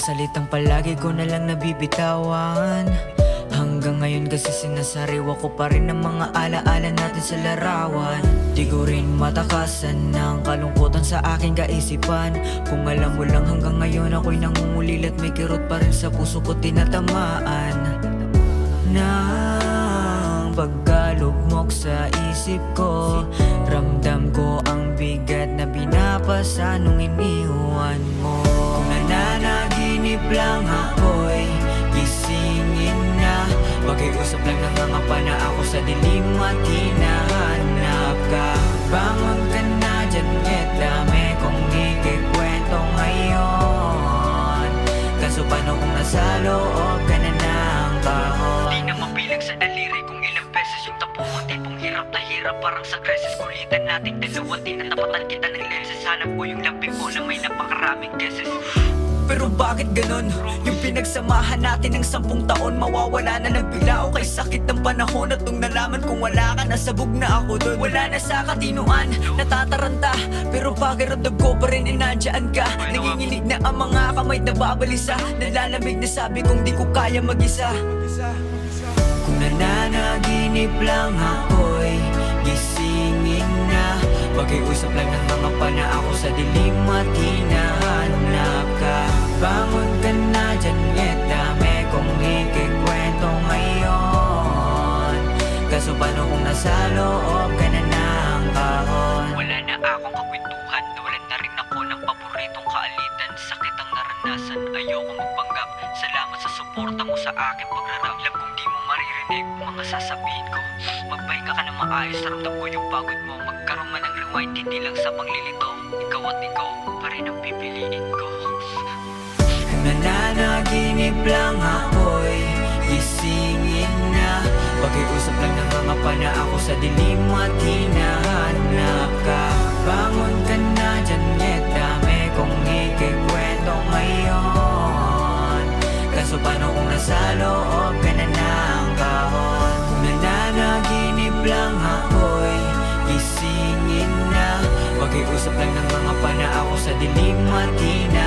salitang palagi ko na lang nabibitawan. Hanggang ngayon kasi sinasariwa ko pa rin ang mga alaala natin sa larawan. Di ko rin matakasan ng kalungkutan sa aking kaisipan. Kung alam mo lang hanggang ngayon ako'y nangungulil at may kirot pa rin sa puso ko tinatamaan ng pagkalugmok sa isip ko. Ramdam ko ang bigat na binapasa nung iniwan mo. Kung nananaginip lang ako'y gisingin na. Pakiusap lang nangangapa na ako sa dilim at hinahanap ka. Bangon ka na dyan, nget dami kong ikikwento ngayon. Kaso paano kung nasa loob ka na ng kahon? Di na mabilang sa daliri kung ilang beses yung tapuan. Tipong hirap na hirap parang sa krisis. Kulitan natin dalawa, di na tapatan kita ng lenses. Hanap ko yung lambing mo na may napakaraming guesses. Pero bakit ganon? Yung pinagsamahan natin ng 10 taon mawawala na ng bigla o kay sakit ng panahon. At nung nalaman kung wala ka, nasabog na ako dun. Wala na sa katinuan, natataranta, pero pakiramdam ko pa rin inandyan ka. Nanginginig na ang mga kamay na babalisa. Nalalamig na sabi kong di ko kaya mag-isa. Kung nananaginip lang ako'y gisingin na. Pakiusap lang ng mga pana ako sa dilim at hinahanap ka. Bangon ka na dyan, nget dami kong ikikwento ngayon. Kaso paano kung nasa loob ka na ng kahon? Wala na akong kakwentuhan, nawalan na rin ako ng paboritong kaalitan. Sakit ang naranasan, ayoko magpanggap. Salamat sa suporta mo sa aking pagrarap. Alam kong di mo maririnig mga sasabihin ko. Magpahinga ka na maayos, ramdam ko yung pagod mo. Magkaroon man ng rewind, hindi lang sa panglilito. Ikaw at ikaw pa rin ang pipiliin ko. Kung nananaginip lang ako'y gisingin na. Pakiusap lang ng mga pana ako sa dilim at hinahanap ka. Bangon ka na dyan, nget dami kong ikikwento ngayon. Kaso paano kung nasa loob ka na ng kahon? Kung nananaginip lang ako'y gisingin na. Pakiusap lang ng mga pana ako sa dilim at hinahanap.